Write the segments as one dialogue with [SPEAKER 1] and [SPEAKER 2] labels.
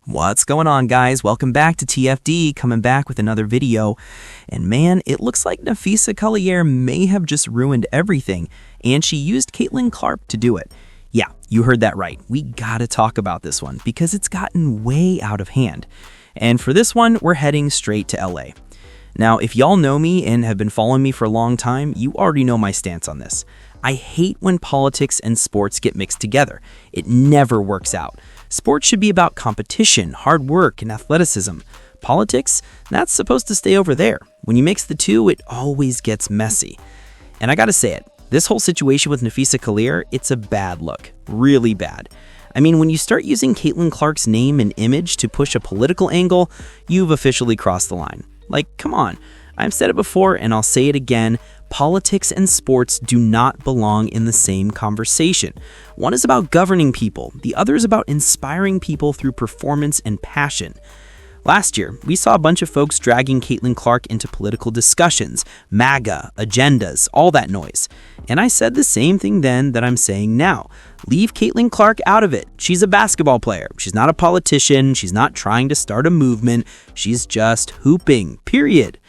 [SPEAKER 1] What's going on, guys? Welcome back to TFD, coming back with another video. And man, it looks like NAPHEESA COLLIER may have just ruined everything, and she used Caitlin Clark to do it. Yeah, you heard that right. We gotta talk about this one because it's gotten way out of hand. And for this one, we're heading straight to LA. Now, if y'all know me and have been following me for a long time, you already know my stance on this. I hate when politics and sports get mixed together. It never works out. Sports should be about competition, hard work, and athleticism. Politics, that's supposed to stay over there. When you mix the two, it always gets messy. And I gotta say it, this whole situation with NAPHEESA COLLIER, it's a bad look. Really bad. I mean, when you start using Caitlin Clark's name and image to push a political angle, you've officially crossed the line. Like, come on. I've said it before and I'll say it again. Politics and sports do not belong in the same conversation. One is about governing people. The other is about inspiring people through performance and passion. Last year, we saw a bunch of folks dragging Caitlin Clark into political discussions, MAGA, agendas, all that noise. And I said the same thing then that I'm saying now. Leave Caitlin Clark out of it. She's a basketball player. She's not a politician. She's not trying to start a movement. She's just hooping, period.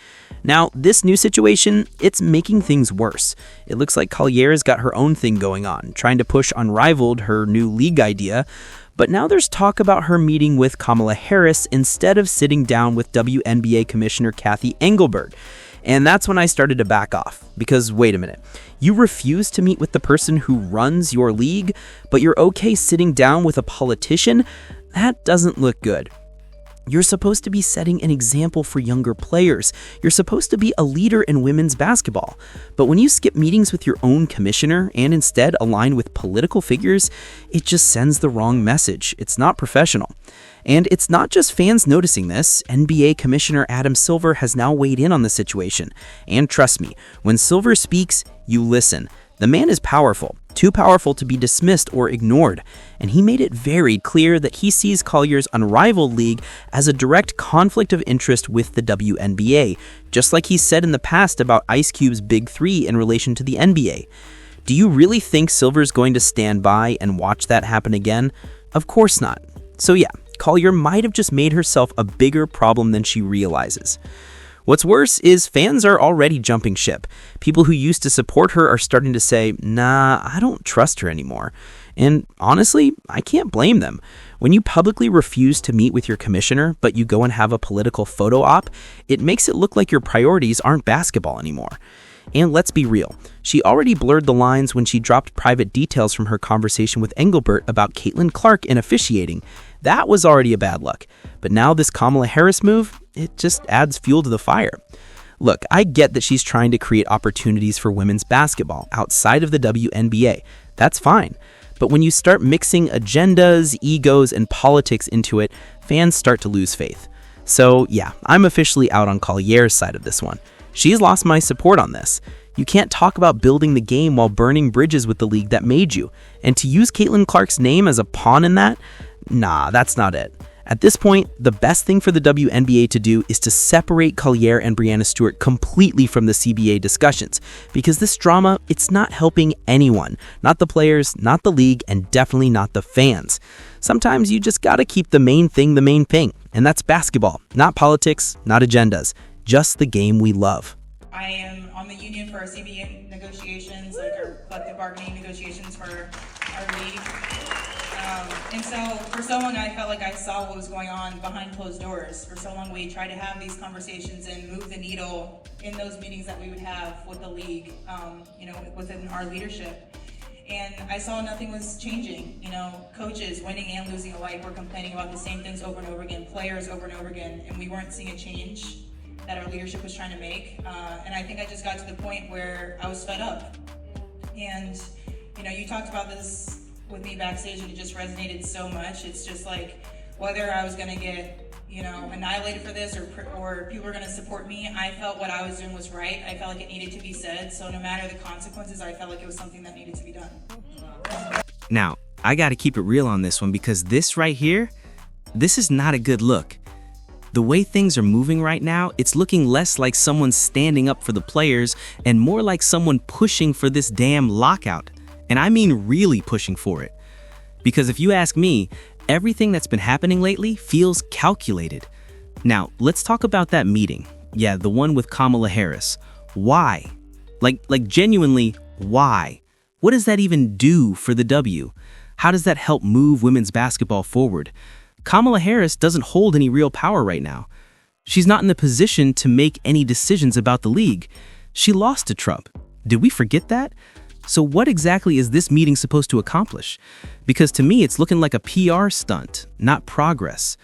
[SPEAKER 1] Now, this new situation, it's making things worse. It looks like Collier's got her own thing going on, trying to push Unrivaled, her new league idea. But now there's talk about her meeting with Kamala Harris instead of sitting down with WNBA Commissioner Cathy Engelbert. And that's when I started to back off. Because wait a minute, you refuse to meet with the person who runs your league, but you're okay sitting down with a politician? That doesn't look good. You're supposed to be setting an example for younger players. You're supposed to be a leader in women's basketball. But when you skip meetings with your own commissioner and instead align with political figures, it just sends the wrong message. It's not professional. And it's not just fans noticing this. NBA Commissioner Adam Silver has now weighed in on the situation. And trust me, when Silver speaks, you listen. The man is powerful, too powerful to be dismissed or ignored, and he made it very clear that he sees Collier's Unrivaled League as a direct conflict of interest with the WNBA, just like he said in the past about Ice Cube's Big Three in relation to the NBA. Do you really think Silver's going to stand by and watch that happen again? Of course not. So yeah, Collier might have just made herself a bigger problem than she realizes. What's worse is fans are already jumping ship. People who used to support her are starting to say, nah, I don't trust her anymore. And honestly, I can't blame them. When you publicly refuse to meet with your commissioner, but you go and have a political photo op, it makes it look like your priorities aren't basketball anymore. And let's be real, she already blurred the lines when she dropped private details from her conversation with Engelbert about Caitlin Clark and officiating. That was already a bad look. But now this Kamala Harris move, it just adds fuel to the fire. Look, I get that she's trying to create opportunities for women's basketball outside of the WNBA. That's fine. But when you start mixing agendas, egos, and politics into it, fans start to lose faith. So yeah, I'm officially out on Collier's side of this one. She's lost my support on this. You can't talk about building the game while burning bridges with the league that made you. And to use Caitlin Clark's name as a pawn in that? Nah, that's not it. At this point, the best thing for the WNBA to do is to separate Collier and Breanna Stewart completely from the CBA discussions, because this drama, it's not helping anyone. Not the players, not the league, and definitely not the fans. Sometimes you just gotta keep the main thing, and that's basketball. Not politics, not agendas. Just the game we love.
[SPEAKER 2] I am on the union for our CBA negotiations, like our collective bargaining negotiations for our league. And so for so long I felt like I saw what was going on behind closed doors. For so long we tried to have these conversations and move the needle in those meetings that we would have with the league, within our leadership. And I saw nothing was changing. Coaches, winning and losing alike, were complaining about the same things over and over again, players over and over again, and we weren't seeing a change that our leadership was trying to make. And I think I just got to the point where I was fed up. And, you talked about this with me backstage and it just resonated so much. It's just like, whether I was gonna get, annihilated for this or people were gonna support me, I felt what I was doing was right. I felt like it needed to be said. So no matter the consequences, I felt like it was something that needed to be done.
[SPEAKER 3] Now, I gotta keep it real on this one because this right here, this is not a good look. The way things are moving right now, it's looking less like someone standing up for the players and more like someone pushing for this damn lockout. And I mean really pushing for it. Because if you ask me, Everything that's been happening lately feels calculated. Now, let's talk about that meeting. Yeah, the one with Kamala Harris. Why? Like genuinely, why? What does that even do for the W? How does that help move women's basketball forward? Kamala Harris doesn't hold any real power right now. She's not in the position to make any decisions about the league. She lost to Trump. Did we forget that? So what exactly is this meeting supposed to accomplish? Because to me, it's looking like a PR stunt, not progress.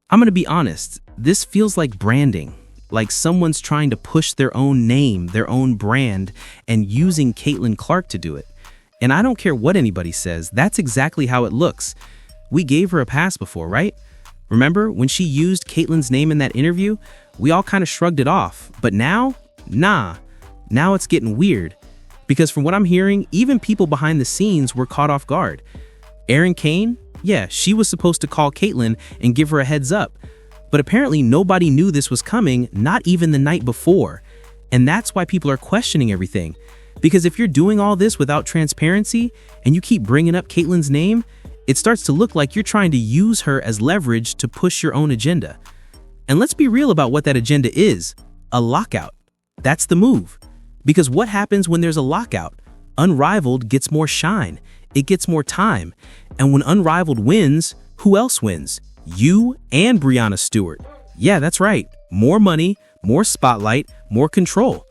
[SPEAKER 3] I'm gonna be honest, this feels like branding, like someone's trying to push their own name, their own brand, and using Caitlin Clark to do it. And I don't care what anybody says, that's exactly how it looks. We gave her a pass before, right? Remember when she used Caitlin's name in that interview? We all kind of shrugged it off, but now, nah. Now it's getting weird. Because from what I'm hearing, even people behind the scenes were caught off guard. Erin Kane? Yeah, she was supposed to call Caitlin and give her a heads up. But apparently nobody knew this was coming, not even the night before. And that's why people are questioning everything. Because if you're doing all this without transparency and you keep bringing up Caitlin's name, it starts to look like you're trying to use her as leverage to push your own agenda. And let's be real about what that agenda is. A lockout. That's the move. Because what happens when there's a lockout? Unrivaled gets more shine. It gets more time. And when Unrivaled wins, who else wins? You and Breanna Stewart. Yeah, that's right. More money, more spotlight, more control.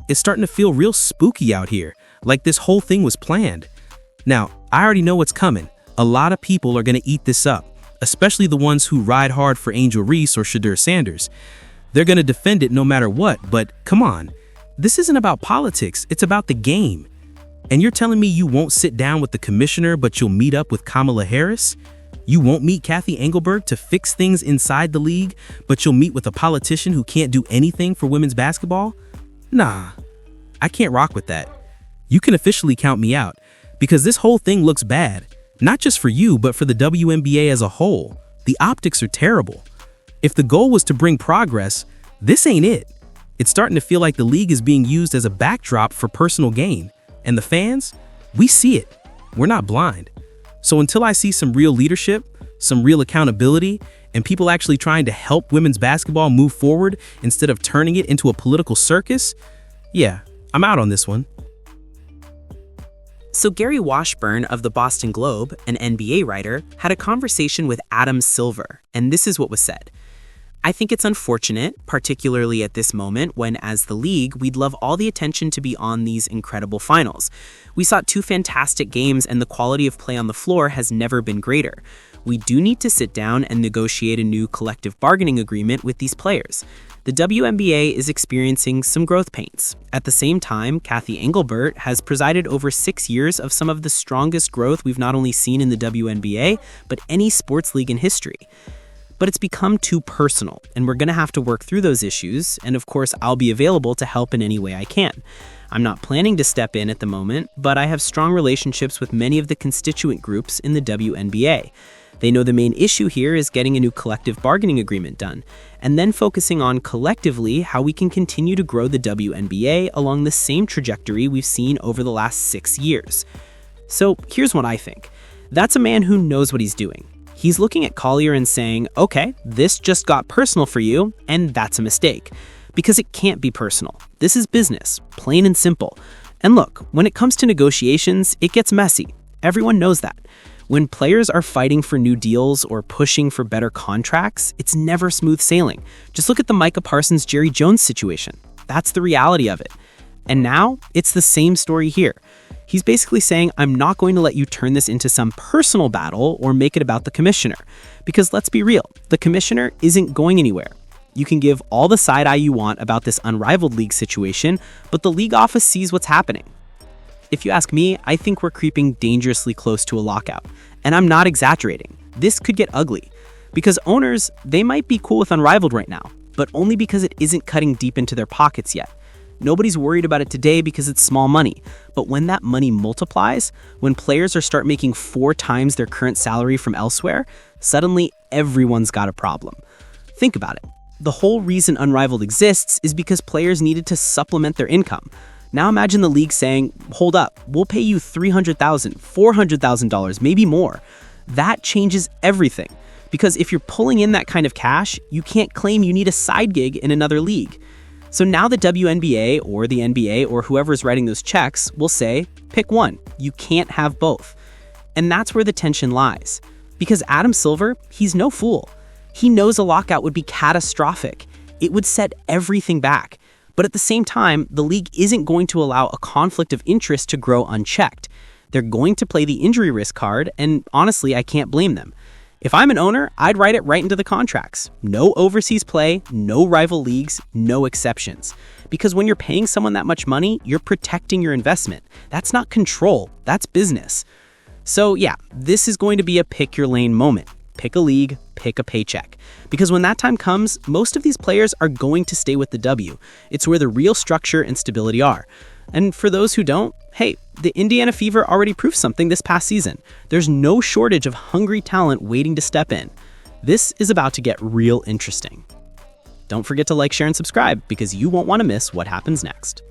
[SPEAKER 3] It's starting to feel real spooky out here, like this whole thing was planned. Now, I already know what's coming. A lot of people are going to eat this up, especially the ones who ride hard for Angel Reese or Shadur Sanders. They're going to defend it no matter what, but come on. This isn't about politics, it's about the game. And you're telling me you won't sit down with the commissioner, but you'll meet up with Kamala Harris? You won't meet Kathy Engelberg to fix things inside the league, but you'll meet with a politician who can't do anything for women's basketball? Nah, I can't rock with that. You can officially count me out, because this whole thing looks bad. Not just for you, but for the WNBA as a whole. The optics are terrible. If the goal was to bring progress, this ain't it. It's starting to feel like the league is being used as a backdrop for personal gain. And the fans? We see it. We're not blind. So until I see some real leadership, some real accountability, and people actually trying to help women's basketball move forward instead of turning it into a political circus, yeah, I'm out on this one.
[SPEAKER 1] So Gary Washburn of the Boston Globe, an NBA writer, had a conversation with Adam Silver, and this is what was said. I think it's unfortunate, particularly at this moment when, as the league, we'd love all the attention to be on these incredible finals. We saw 2 fantastic games and the quality of play on the floor has never been greater. We do need to sit down and negotiate a new collective bargaining agreement with these players. The WNBA is experiencing some growth pains. At the same time, Kathy Engelbert has presided over 6 years of some of the strongest growth we've not only seen in the WNBA, but any sports league in history. But it's become too personal, and we're going to have to work through those issues, and of course, I'll be available to help in any way I can. I'm not planning to step in at the moment, but I have strong relationships with many of the constituent groups in the WNBA. They know the main issue here is getting a new collective bargaining agreement done, and then focusing on collectively how we can continue to grow the WNBA along the same trajectory we've seen over the last 6 years. So here's what I think. That's a man who knows what he's doing. He's looking at Collier and saying, okay, this just got personal for you, and that's a mistake. Because it can't be personal. This is business, plain and simple. And look, when it comes to negotiations, it gets messy. Everyone knows that. When players are fighting for new deals or pushing for better contracts, it's never smooth sailing. Just look at the Micah Parsons, Jerry Jones situation. That's the reality of it. And now, it's the same story here. He's basically saying, I'm not going to let you turn this into some personal battle or make it about the commissioner. Because let's be real, the commissioner isn't going anywhere. You can give all the side eye you want about this unrivaled league situation, but the league office sees what's happening. If you ask me, I think we're creeping dangerously close to a lockout. And I'm not exaggerating. This could get ugly. Because owners, they might be cool with unrivaled right now, but only because it isn't cutting deep into their pockets yet. Nobody's worried about it today because it's small money. But when that money multiplies, when players start making 4 times their current salary from elsewhere, suddenly everyone's got a problem. Think about it. The whole reason Unrivaled exists is because players needed to supplement their income. Now imagine the league saying, hold up, we'll pay you $300,000, $400,000, maybe more. That changes everything. Because if you're pulling in that kind of cash, you can't claim you need a side gig in another league. So now the WNBA or the NBA or whoever's writing those checks will say, pick one. You can't have both. And that's where the tension lies. Because Adam Silver, he's no fool. He knows a lockout would be catastrophic. It would set everything back. But at the same time, the league isn't going to allow a conflict of interest to grow unchecked. They're going to play the injury risk card, and honestly, I can't blame them. If I'm an owner, I'd write it right into the contracts. No overseas play, no rival leagues, no exceptions. Because when you're paying someone that much money, you're protecting your investment. That's not control, that's business. So yeah, this is going to be a pick your lane moment. Pick a league, pick a paycheck. Because when that time comes, most of these players are going to stay with the W. It's where the real structure and stability are. And for those who don't, hey, the Indiana Fever already proved something this past season. There's no shortage of hungry talent waiting to step in. This is about to get real interesting. Don't forget to like, share, and subscribe because you won't want to miss what happens next.